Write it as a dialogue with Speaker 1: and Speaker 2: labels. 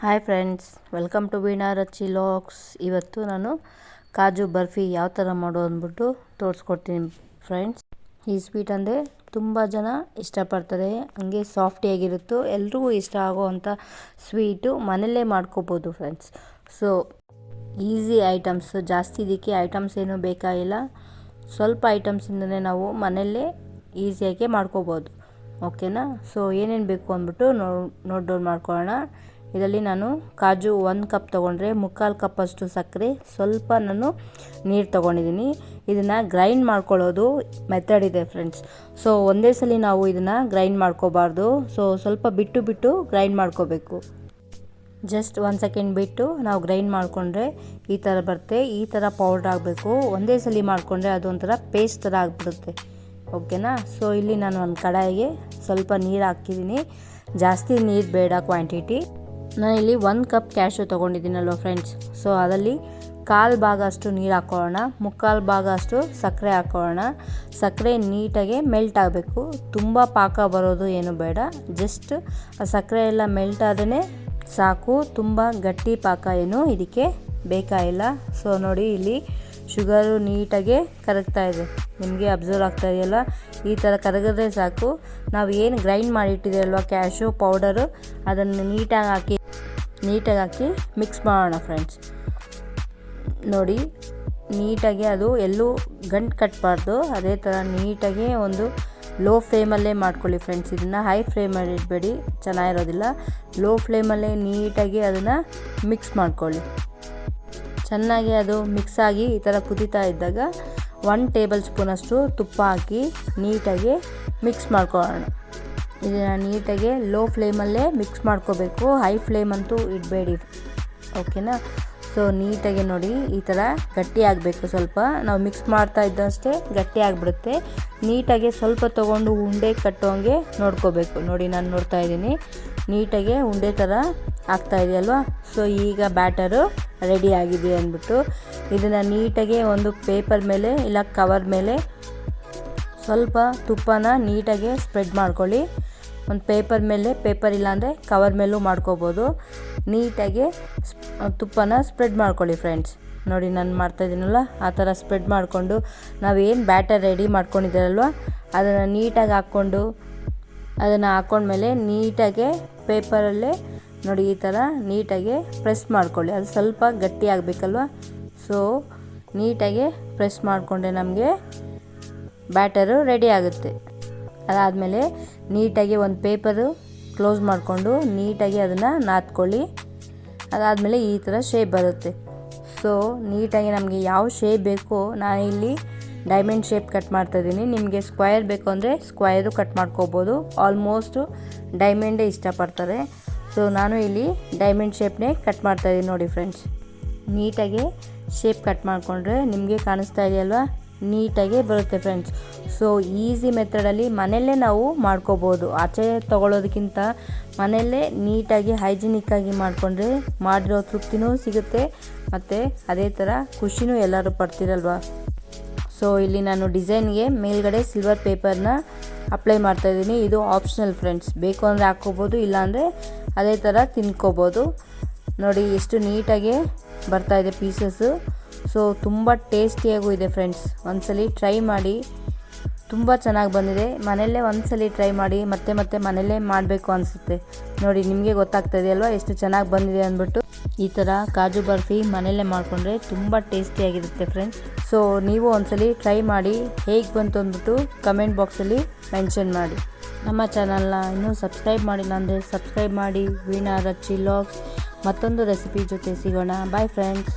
Speaker 1: Hi friends, welcome to Veena Rachi logs. ಇವತ್ತು ನಾನು ಕಾಜು ಬರ್ಫಿ ಯಾವ ಥರ ಮಾಡೋದು ಅಂದ್ಬಿಟ್ಟು ತೋರಿಸ್ಕೊಡ್ತೀನಿ ಫ್ರೆಂಡ್ಸ್. ಈ ಸ್ವೀಟ್ ಅಂದರೆ ತುಂಬ ಜನ ಇಷ್ಟಪಡ್ತಾರೆ, ಹಂಗೆ ಸಾಫ್ಟಿಯಾಗಿರುತ್ತೋ ಎಲ್ರಿಗೂ ಇಷ್ಟ ಆಗೋವಂಥ ಸ್ವೀಟು ಮನೆಯಲ್ಲೇ ಮಾಡ್ಕೋಬೋದು ಫ್ರೆಂಡ್ಸ್. ಸೊ ಈಸಿ ಐಟಮ್ಸ್, ಜಾಸ್ತಿ ಇದಕ್ಕೆ ಐಟಮ್ಸ್ ಏನೂ ಬೇಕಾಗಿಲ್ಲ. ಸ್ವಲ್ಪ ಐಟಮ್ಸಿಂದನೇ ನಾವು ಮನೆಯಲ್ಲೇ ಈಸಿಯಾಗಿ ಮಾಡ್ಕೋಬೋದು. ಓಕೆನಾ? ಸೊ ಏನೇನು ಬೇಕು ಅಂದ್ಬಿಟ್ಟು ನೋಟ್ ಡೌನ್ ಮಾಡ್ಕೊಳ್ಳೋಣ. ಇದರಲ್ಲಿ ನಾನು ಕಾಜು 1 ಕಪ್ ತೊಗೊಂಡ್ರೆ 3/4 ಕಪ್ಪಷ್ಟು ಸಕ್ಕರೆ, ಸ್ವಲ್ಪ ನಾನು ನೀರು ತೊಗೊಂಡಿದ್ದೀನಿ. ಇದನ್ನು ಗ್ರೈಂಡ್ ಮಾಡ್ಕೊಳ್ಳೋದು ಮೆಥಡ್ ಇದೆ ಫ್ರೆಂಡ್ಸ್. ಸೊ ಒಂದೇ ಸಲ ನಾವು ಇದನ್ನು ಗ್ರೈಂಡ್ ಮಾಡ್ಕೋಬಾರ್ದು. ಸೊ ಸ್ವಲ್ಪ ಬಿಟ್ಟು ಗ್ರೈಂಡ್ ಮಾಡ್ಕೋಬೇಕು. ಜಸ್ಟ್ 1 ಸೆಕೆಂಡ್ ಬಿಟ್ಟು ನಾವು ಗ್ರೈಂಡ್ ಮಾಡಿಕೊಂಡ್ರೆ ಈ ಥರ ಬರುತ್ತೆ. ಈ ಥರ ಪೌಡ್ರ್ ಆಗಬೇಕು. ಒಂದೇ ಸಲ ಮಾಡಿಕೊಂಡ್ರೆ ಅದೊಂಥರ ಪೇಸ್ಟ್ ಥರ ಆಗಿಬಿಡುತ್ತೆ. ಓಕೆನಾ? ಸೊ ಇಲ್ಲಿ ನಾನು ಒಂದು ಕಡಾಯಿಗೆ ಸ್ವಲ್ಪ ನೀರು ಹಾಕಿದ್ದೀನಿ. ಜಾಸ್ತಿ ನೀರು ಬೇಡ ಕ್ವಾಂಟಿಟಿ. ನಾನಿಲ್ಲಿ 1 ಕಪ್ ಕ್ಯಾಶು ತೊಗೊಂಡಿದ್ದೀನಲ್ವ ಫ್ರೆಂಡ್ಸ್. ಸೊ ಅದರಲ್ಲಿ 1/4 ಭಾಗ ಅಷ್ಟು ನೀರು ಹಾಕ್ಕೊಳ್ಳೋಣ, 3/4 ಭಾಗ ಅಷ್ಟು ಸಕ್ಕರೆ ಹಾಕ್ಕೊಳ್ಳೋಣ. ಸಕ್ಕರೆ ನೀಟಾಗಿ ಮೆಲ್ಟ್ ಆಗಬೇಕು. ತುಂಬ ಪಾಕ ಬರೋದು ಏನು ಬೇಡ, ಜಸ್ಟ್ ಆ ಸಕ್ಕರೆ ಎಲ್ಲ ಮೆಲ್ಟ್ ಆದ್ರೆ ಸಾಕು. ತುಂಬ ಗಟ್ಟಿ ಪಾಕ ಏನು ಇದಕ್ಕೆ ಬೇಕಾಗಿಲ್ಲ. ಸೊ ನೋಡಿ, ಇಲ್ಲಿ ಶುಗರು ನೀಟಾಗಿ ಕರಗ್ತಾ ಇದೆ. ನಿಮಗೆ ಅಬ್ಸರ್ವ್ ಆಗ್ತಾ ಇದೆಯಲ್ಲ, ಈ ಥರ ಕರಗಿದ್ರೆ ಸಾಕು. ನಾವು ಏನು ಗ್ರೈಂಡ್ ಮಾಡಿಟ್ಟಿದ್ದೀರಲ್ವ ಕ್ಯಾಶು ಪೌಡರು, ಅದನ್ನು ನೀಟಾಗಿ ಹಾಕಿ ಮಿಕ್ಸ್ ಮಾಡೋಣ ಫ್ರೆಂಡ್ಸ್. ನೋಡಿ, ನೀಟಾಗಿ ಅದು ಎಲ್ಲೂ ಗಂಟು ಕಟ್ಟಬಾರ್ದು. ಅದೇ ಥರ ನೀಟಾಗಿ ಒಂದು ಲೋ ಫ್ಲೇಮಲ್ಲೇ ಮಾಡ್ಕೊಳ್ಳಿ ಫ್ರೆಂಡ್ಸ್. ಇದನ್ನು ಹೈ ಫ್ಲೇಮಲ್ಲಿ ಇಡಬೇಡಿ, ಚೆನ್ನಾಗಿರೋದಿಲ್ಲ. ಲೋ ಫ್ಲೇಮಲ್ಲೇ ನೀಟಾಗಿ ಅದನ್ನು ಮಿಕ್ಸ್ ಮಾಡ್ಕೊಳ್ಳಿ. ಚೆನ್ನಾಗಿ ಅದು ಮಿಕ್ಸ್ ಆಗಿ ಈ ಥರ ಕುದೀತಾ ಇದ್ದಾಗ 1 ಟೇಬಲ್ ಸ್ಪೂನಷ್ಟು ತುಪ್ಪ ಹಾಕಿ ನೀಟಾಗಿ ಮಿಕ್ಸ್ ಮಾಡ್ಕೊಳ್ಳೋಣ. ಇದನ್ನು ನೀಟಾಗಿ ಲೋ ಫ್ಲೇಮಲ್ಲೇ ಮಿಕ್ಸ್ ಮಾಡ್ಕೋಬೇಕು, ಹೈ ಫ್ಲೇಮ್ ಅಂತೂ ಇಡಬೇಡಿ. ಓಕೆನಾ? ಸೊ ನೀಟಾಗಿ ನೋಡಿ, ಈ ಥರ ಗಟ್ಟಿ ಆಗಬೇಕು. ಸ್ವಲ್ಪ ನಾವು ಮಿಕ್ಸ್ ಮಾಡ್ತಾ ಇದ್ದಷ್ಟೇ ಗಟ್ಟಿ ಆಗಿಬಿಡುತ್ತೆ. ನೀಟಾಗಿ ಸ್ವಲ್ಪ ತೊಗೊಂಡು ಉಂಡೆ ಕಟ್ಟೋಂಗೆ ನೋಡ್ಕೋಬೇಕು. ನೋಡಿ, ನಾನು ನೋಡ್ತಾ ಇದ್ದೀನಿ, ನೀಟಾಗಿ ಉಂಡೆ ಥರ ಆಗ್ತಾ ಇದೆಯಲ್ವಾ. ಸೊ ಈಗ ಬ್ಯಾಟರು ರೆಡಿ ಆಗಿದೆ ಅಂದ್ಬಿಟ್ಟು ಇದನ್ನು ನೀಟಾಗಿ ಒಂದು ಪೇಪರ್ ಮೇಲೆ ಇಲ್ಲ ಕವರ್ ಮೇಲೆ ಸ್ವಲ್ಪ ತುಪ್ಪನ ನೀಟಾಗಿ ಸ್ಪ್ರೆಡ್ ಮಾಡ್ಕೊಳ್ಳಿ. ಒಂದು ಪೇಪರ್ ಮೇಲೆ, ಪೇಪರ್ ಇಲ್ಲಾಂದರೆ ಕವರ್ ಮೇಲೂ ಮಾಡ್ಕೋಬೋದು. ನೀಟಾಗಿ ತುಪ್ಪನ ಸ್ಪ್ರೆಡ್ ಮಾಡ್ಕೊಳ್ಳಿ ಫ್ರೆಂಡ್ಸ್. ನೋಡಿ, ನಾನು ಮಾಡ್ತಾಯಿದ್ದೀನಲ್ಲ, ಆ ಥರ ಸ್ಪ್ರೆಡ್ ಮಾಡಿಕೊಂಡು ನಾವೇನು ಬ್ಯಾಟರ್ ರೆಡಿ ಮಾಡ್ಕೊಂಡಿದ್ದೀರಲ್ವ ಅದನ್ನು ನೀಟಾಗಿ ಹಾಕ್ಕೊಂಡ್ಮೇಲೆ ನೀಟಾಗಿ ಪೇಪರಲ್ಲೇ ನೋಡಿ ಈ ಥರ ನೀಟಾಗಿ ಪ್ರೆಸ್ ಮಾಡ್ಕೊಳ್ಳಿ. ಅದು ಸ್ವಲ್ಪ ಗಟ್ಟಿ ಆಗಬೇಕಲ್ವ. ಸೊ ನೀಟಾಗಿ ಪ್ರೆಸ್ ಮಾಡಿಕೊಂಡ್ರೆ ನಮಗೆ ಬ್ಯಾಟರು ರೆಡಿ ಆಗುತ್ತೆ. ಅದಾದಮೇಲೆ ನೀಟಾಗಿ ಒಂದು ಪೇಪರು ಕ್ಲೋಸ್ ಮಾಡಿಕೊಂಡು ನೀಟಾಗಿ ಅದನ್ನು ನಾದ್ಕೊಳ್ಳಿ. ಅದಾದಮೇಲೆ ಈ ಥರ ಶೇಪ್ ಬರುತ್ತೆ. ಸೊ ನೀಟಾಗಿ ನಮಗೆ ಯಾವ ಶೇಪ್ ಬೇಕೋ, ನಾನಿಲ್ಲಿ ಡೈಮಂಡ್ ಶೇಪ್ ಕಟ್ ಮಾಡ್ತಾಯಿದ್ದೀನಿ. ನಿಮಗೆ ಸ್ಕ್ವಯರ್ ಬೇಕು ಅಂದರೆ ಸ್ಕ್ವಯರು ಕಟ್ ಮಾಡ್ಕೋಬೋದು. ಆಲ್ಮೋಸ್ಟು ಡೈಮಂಡೇ ಇಷ್ಟಪಡ್ತಾರೆ. ಸೊ ನಾನು ಇಲ್ಲಿ ಡೈಮಂಡ್ ಶೇಪ್ನೇ ಕಟ್ ಮಾಡ್ತಾಯಿದ್ದೀನಿ. ನೋಡಿ ಫ್ರೆಂಡ್ಸ್, ನೀಟಾಗಿ ಶೇಪ್ ಕಟ್ ಮಾಡಿಕೊಂಡ್ರೆ ನಿಮಗೆ ಕಾಣಿಸ್ತಾ ಇದೆಯಲ್ವಾ, ನೀಟಾಗಿ ಬರುತ್ತೆ ಫ್ರೆಂಡ್ಸ್. ಸೊ ಈಸಿ ಮೆಥಡಲ್ಲಿ ಮನೆಯಲ್ಲೇ ನಾವು ಮಾಡ್ಕೋಬೋದು. ಆಚೆ ತೊಗೊಳ್ಳೋದಕ್ಕಿಂತ ಮನೆಯಲ್ಲೇ ನೀಟಾಗಿ ಹೈಜಿನಿಕ್ಕಾಗಿ ಮಾಡಿಕೊಂಡ್ರೆ ಮಾಡಿರೋ ತೃಪ್ತಿನೂ ಸಿಗುತ್ತೆ, ಮತ್ತು ಅದೇ ಥರ ಖುಷಿನೂ ಎಲ್ಲರೂ ಪಡ್ತಿರಲ್ವ. ಸೊ ಇಲ್ಲಿ ನಾನು ಡಿಸೈನ್ಗೆ ಮೇಲ್ಗಡೆ ಸಿಲ್ವರ್ ಪೇಪರ್ನ ಅಪ್ಲೈ ಮಾಡ್ತಾಯಿದ್ದೀನಿ. ಇದು ಆಪ್ಷನಲ್ ಫ್ರೆಂಡ್ಸ್, ಬೇಕು ಅಂದರೆ ಹಾಕ್ಕೋಬೋದು, ಇಲ್ಲಾಂದರೆ ಅದೇ ಥರ ತಿನ್ಕೋಬೋದು. ನೋಡಿ ಎಷ್ಟು ನೀಟಾಗಿ ಬರ್ತಾಯಿದೆ ಪೀಸಸ್ಸು. ಸೊ ತುಂಬ ಟೇಸ್ಟಿಯಾಗೂ ಇದೆ ಫ್ರೆಂಡ್ಸ್. ಒಂದ್ಸಲಿ ಟ್ರೈ ಮಾಡಿ, ತುಂಬ ಚೆನ್ನಾಗಿ ಬಂದಿದೆ. ಮನೆಯಲ್ಲೇ ಒಂದ್ಸಲಿ ಟ್ರೈ ಮಾಡಿ, ಮತ್ತೆ ಮನೆಯಲ್ಲೇ ಮಾಡಬೇಕು ಅನಿಸುತ್ತೆ. ನೋಡಿ, ನಿಮಗೆ ಗೊತ್ತಾಗ್ತಾ ಇದೆಯಲ್ವ ಎಷ್ಟು ಚೆನ್ನಾಗಿ ಬಂದಿದೆ ಅಂದ್ಬಿಟ್ಟು. ಈ ಥರ ಕಾಜು ಬರ್ಫಿ ಮನೆಯಲ್ಲೇ ಮಾಡಿಕೊಂಡ್ರೆ ತುಂಬ ಟೇಸ್ಟಿಯಾಗಿರುತ್ತೆ ಫ್ರೆಂಡ್ಸ್. ಸೊ ನೀವು ಒಂದ್ಸಲಿ ಟ್ರೈ ಮಾಡಿ, ಹೇಗೆ ಬಂತು ಅಂದ್ಬಿಟ್ಟು ಕಮೆಂಟ್ ಬಾಕ್ಸಲ್ಲಿ ಮೆನ್ಷನ್ ಮಾಡಿ. ನಮ್ಮ ಚಾನಲ್ನ ಇನ್ನೂ ಸಬ್ಸ್ಕ್ರೈಬ್ ಮಾಡಿಲ್ಲ ಅಂದರೆ ಸಬ್ಸ್ಕ್ರೈಬ್ ಮಾಡಿ. ವೀಣಾ ರಚ್ಚಿ ಲಾಗ್ಸ್ ಮತ್ತೊಂದು ರೆಸಿಪಿ ಜೊತೆ ಸಿಗೋಣ. Bye friends.